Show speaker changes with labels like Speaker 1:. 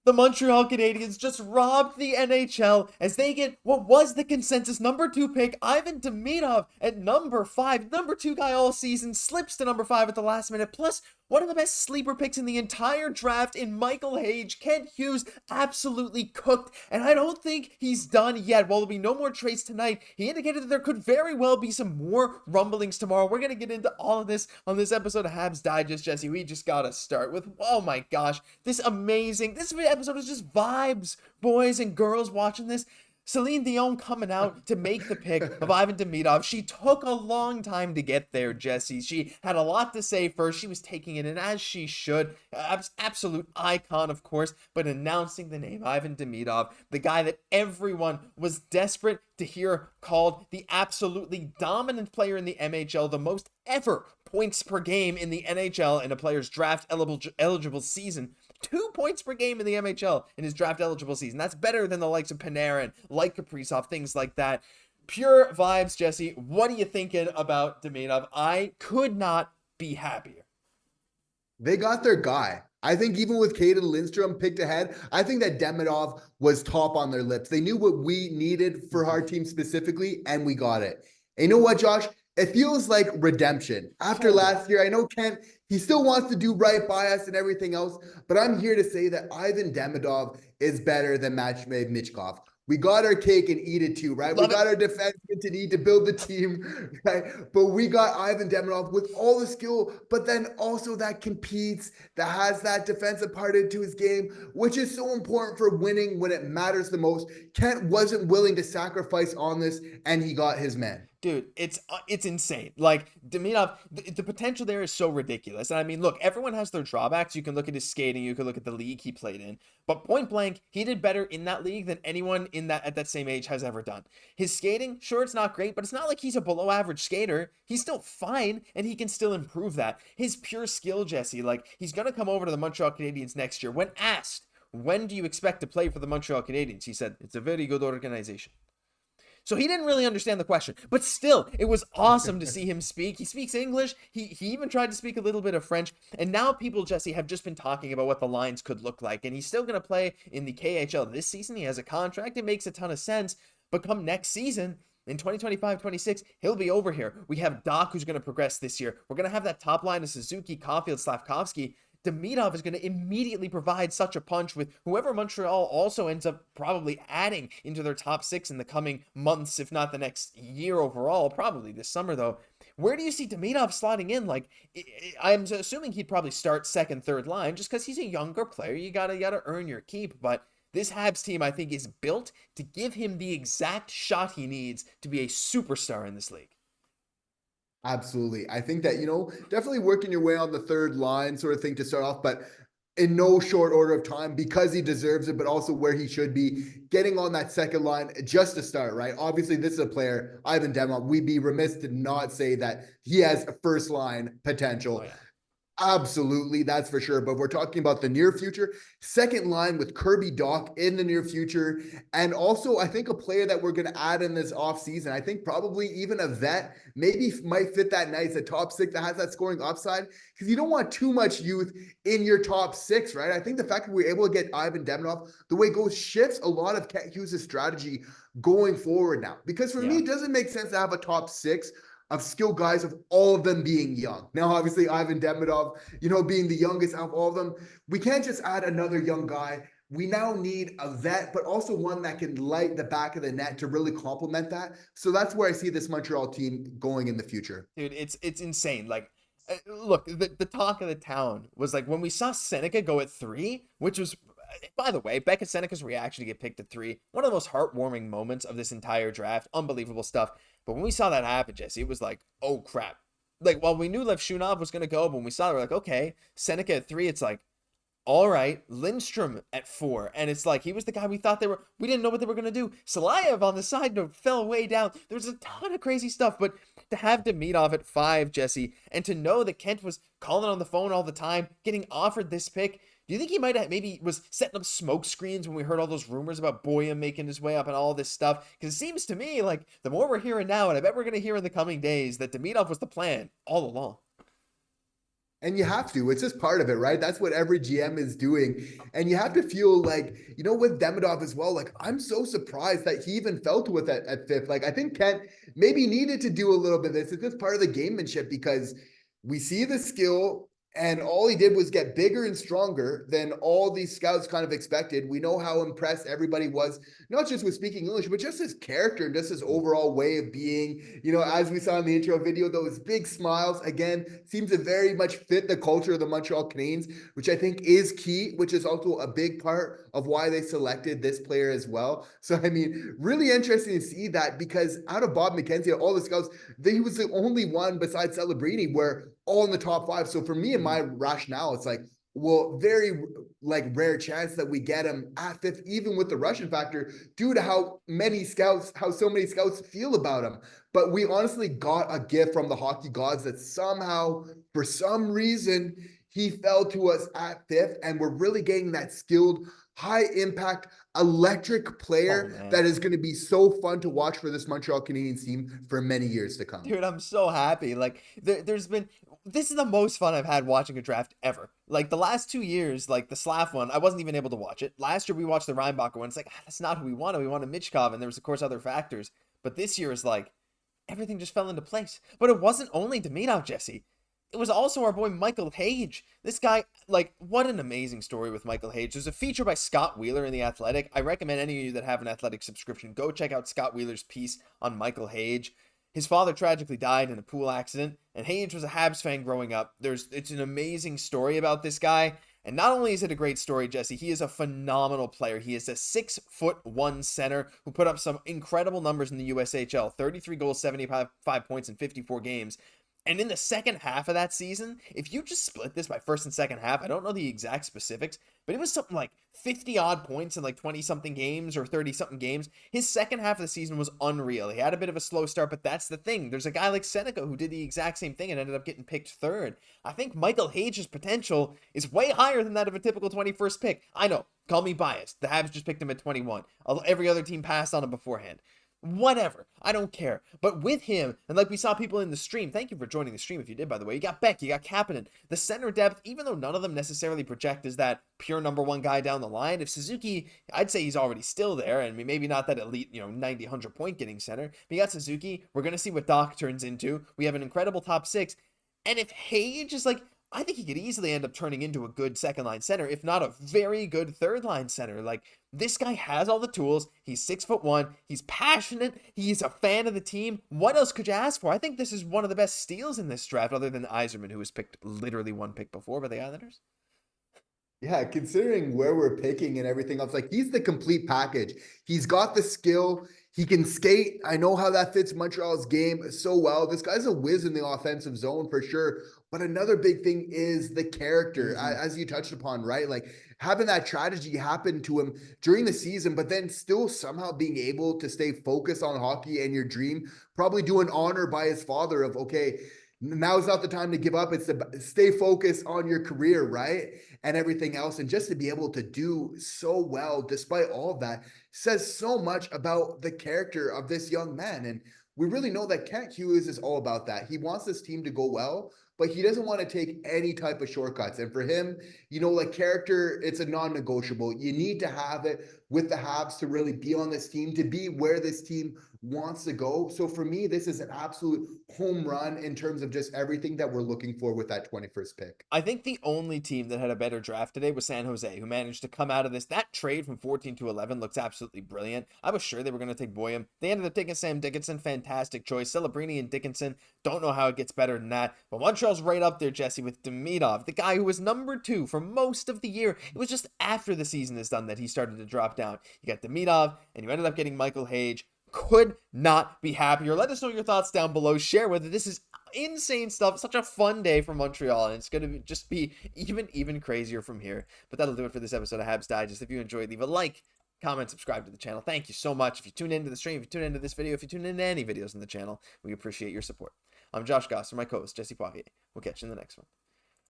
Speaker 1: The Montreal Canadiens just robbed the NHL as they get what was the consensus number 2 pick, Ivan Demidov, at number 5. Number 2 guy all season, slips to number 5 at the last minute. Plus, one of the best sleeper picks in the entire draft in Michael HAge. Kent Hughes absolutely cooked, and I don't think he's done yet. While there'll be no more trades tonight, he indicated that there could very well be some more rumblings tomorrow. We're going to get into all of this on this episode of Habs Digest, Jesse. We just got to start with, oh my gosh, this episode is just vibes, boys and girls watching this. Celine Dion coming out to make the pick of Ivan Demidov. She took a long time to get there, Jesse. She had a lot to say first. She was taking it in as she should. Absolute icon, of course, but announcing the name Ivan Demidov, the guy that everyone was desperate to hear called the absolutely dominant player in the MHL, the most ever points per game in the NHL in a player's draft eligible season. 2 points per game in the MHL in his draft eligible season. That's better than the likes of Panarin, like Kaprizov, things like that. Pure vibes, Jesse. What are you thinking about Demidov? I could not be happier.
Speaker 2: They got their guy. I think even with Kaiden Lindstrom picked ahead, I think that Demidov was top on their lips. They knew what we needed for our team specifically, and we got it. And you know what, Josh? It feels like redemption. After last year, I know Kent, he still wants to do right by us and everything else, but I'm here to say that Ivan Demidov is better than Matvei Michkov. We got our cake and eat it too, right? We got our defensemen to need to build the team, right? But we got Ivan Demidov with all the skill, but then also that competes, that has that defensive part into his game, which is so important for winning when it matters the most. Kent wasn't willing to sacrifice on this, and he got his man.
Speaker 1: Dude, it's insane. Like, Demidov, the potential there is so ridiculous. And I mean, look, everyone has their drawbacks. You can look at his skating, you can look at the league he played in. But point blank, he did better in that league than anyone in that at that same age has ever done. His skating, sure, it's not great, but it's not like he's a below average skater. He's still fine, and he can still improve that. His pure skill, Jesse, like, he's going to come over to the Montreal Canadiens next year. When asked, when do you expect to play for the Montreal Canadiens? He said, it's a very good organization. So he didn't really understand the question, but still, it was awesome to see him speak. He speaks English. He even tried to speak a little bit of French. And now people, Jesse, have just been talking about what the lines could look like. And he's still going to play in the KHL this season. He has a contract. It makes a ton of sense. But come next season, in 2025-26, he'll be over here. We have Dach, who's going to progress this year. We're going to have that top line of Suzuki, Caufield, Slafkovsky. Demidov is going to immediately provide such a punch with whoever Montreal also ends up probably adding into their top 6 in the coming months, if not the next year overall, probably this summer though. Where do you see Demidov slotting in? Like, I'm assuming he'd probably start second, third line just because he's a younger player. You gotta earn your keep, but this Habs team, I think, is built to give him the exact shot he needs to be a superstar in this league.
Speaker 2: Absolutely. I think that, definitely working your way on the third line sort of thing to start off, but in no short order of time because he deserves it, but also where he should be getting on that second line just to start, right? Obviously, this is a player, Ivan Demidov. We'd be remiss to not say that he has a first line potential.
Speaker 1: Oh, yeah.
Speaker 2: Absolutely, that's for sure. But we're talking about the near future. Second line with Kirby Dach in the near future. And also, I think a player that we're going to add in this offseason, I think probably even a vet, maybe might fit that nice, a top 6 that has that scoring upside. Because you don't want too much youth in your top 6, right? I think the fact that we're able to get Ivan Demidov, the way it goes, shifts a lot of Kent Hughes' strategy going forward now. Because for me, it doesn't make sense to have a top 6 of skilled guys, of all of them being young. Now, obviously, Ivan Demidov, being the youngest out of all of them, we can't just add another young guy. We now need a vet, but also one that can light the back of the net to really complement that. So that's where I see this Montreal team going in the future.
Speaker 1: Dude, it's insane. Like, look, the talk of the town was like when we saw Xhekaj go at 3, which was, by the way, Beck and Seneca's reaction to get picked at 3, one of the most heartwarming moments of this entire draft. Unbelievable stuff. But when we saw that happen, Jesse, it was like, oh crap. Like, while we knew Levshunov was going to go, but when we saw it, we're like, okay, Xhekaj at 3, it's like, all right, Lindstrom at 4. And it's like, he was the guy we thought we didn't know what they were going to do. Salayev on the side note fell way down. There was a ton of crazy stuff, but to have Demidov at 5, Jesse, and to know that Kent was calling on the phone all the time, getting offered this pick, do you think he might have maybe was setting up smoke screens when we heard all those rumors about Boyum making his way up and all this stuff? Because it seems to me like the more we're hearing now, and I bet we're going to hear in the coming days, that Demidov was the plan all along.
Speaker 2: And you have to. It's just part of it, right? That's what every GM is doing. And you have to feel like, with Demidov as well, like, I'm so surprised that he even fell to it at fifth. Like, I think Kent maybe needed to do a little bit of this. It's just part of the gamemanship because we see the skill, and all he did was get bigger and stronger than all these scouts kind of expected. We know how impressed everybody was, not just with speaking English, but just his character and just his overall way of being. As we saw in the intro video, those big smiles, again, seems to very much fit the culture of the Montreal Canadiens, which I think is key, which is also a big part of why they selected this player as well. So, I mean, really interesting to see that, because out of Bob McKenzie, all the scouts, he was the only one besides Celebrini where all in the top 5. So for me and my rationale, it's like, well, very rare chance that we get him at fifth, even with the Russian factor, due to how so many scouts feel about him. But we honestly got a gift from the hockey gods that somehow, for some reason, he fell to us at fifth, and we're really getting that skilled, high impact, electric player that is going to be so fun to watch for this Montreal Canadiens team for many years to come.
Speaker 1: Dude, I'm so happy. Like, this is the most fun I've had watching a draft ever. Like, the last 2 years, like the Slav one, I wasn't even able to watch it. Last year we watched the Reinbacher one. It's like, that's not who we wanted. We wanted Michkov, and there was, of course, other factors. But this year is like, everything just fell into place. But it wasn't only Demidov, Jesse. It was also our boy Michael HAge. This guy, like, what an amazing story with Michael HAge. There's a feature by Scott Wheeler in The Athletic. I recommend any of you that have an Athletic subscription, go check out Scott Wheeler's piece on Michael HAge. His father tragically died in a pool accident, and HAge was a Habs fan growing up. It's an amazing story about this guy. And not only is it a great story, Jesse, he is a phenomenal player. He is a 6'1" center who put up some incredible numbers in the USHL. 33 goals, 75 points in 54 games. And in the second half of that season, if you just split this by first and second half, I don't know the exact specifics, but it was something like 50 odd points in like 20 something games or 30 something games. His second half of the season was unreal. He had a bit of a slow start, but that's the thing. There's a guy like Seneca who did the exact same thing and ended up getting picked third. I think Michael HAge's potential is way higher than that of a typical 21st pick. I know, call me biased. The Habs just picked him at 21. Every other team passed on him beforehand. Whatever, I don't care. But with him, and like we saw people in the stream, thank you for joining the stream if you did, by the way. You got Beck, you got Kaiden. The center depth, even though none of them necessarily project as that pure number one guy down the line, if Suzuki, I'd say he's already still there, and maybe not that elite, 90, 100 point getting center. But you got Suzuki, we're going to see what Dach turns into. We have an incredible top 6. And if HAge is like, I think he could easily end up turning into a good second line center, if not a very good third line center. Like, this guy has all the tools. He's 6'1". He's passionate. He's a fan of the team. What else could you ask for? I think this is one of the best steals in this draft, other than Yzerman, who was picked literally one pick before by the Islanders.
Speaker 2: Yeah, considering where we're picking and everything else, like, he's the complete package. He's got the skill. He can skate. I know how that fits Montreal's game so well. This guy's a whiz in the offensive zone for sure. But another big thing is the character, as you touched upon, right? Like, having that tragedy happen to him during the season, but then still somehow being able to stay focused on hockey and your dream, probably doing honor by his father of, okay, now's not the time to give up. It's to stay focused on your career, right? And everything else. And just to be able to do so well, despite all of that, says so much about the character of this young man. And we really know that Kent Hughes is all about that. He wants this team to go well, but he doesn't want to take any type of shortcuts. And for him, like, character, it's a non-negotiable. You need to have it with the Habs to really be on this team, to be where this team wants to go. So for me, this is an absolute home run in terms of just everything that we're looking for with that 21st pick.
Speaker 1: I think the only team that had a better draft today was San Jose, who managed to come out of this. That trade from 14 to 11 looks absolutely brilliant. I was sure they were going to take Boyum. They ended up taking Sam Dickinson. Fantastic choice. Celebrini and Dickinson. Don't know how it gets better than that. But Montreal's right up there, Jesse, with Demidov, the guy who was number 2 for most of the year. It was just after the season is done that he started to drop down. You got Demidov, and you ended up getting Michael HAge. Could not be happier. Let us know your thoughts down below. Share whether this is insane stuff. Such a fun day for Montreal, and it's going to just be even crazier from here. But that'll do it for this episode of Habs Digest. If you enjoyed, leave a like, comment, subscribe to the channel. Thank you so much. If you tune into the stream, if you tune into this video, if you tune into any videos on the channel, we appreciate your support. I'm Josh Gosse, my co-host Jesse Poirier. We'll catch you in the next one.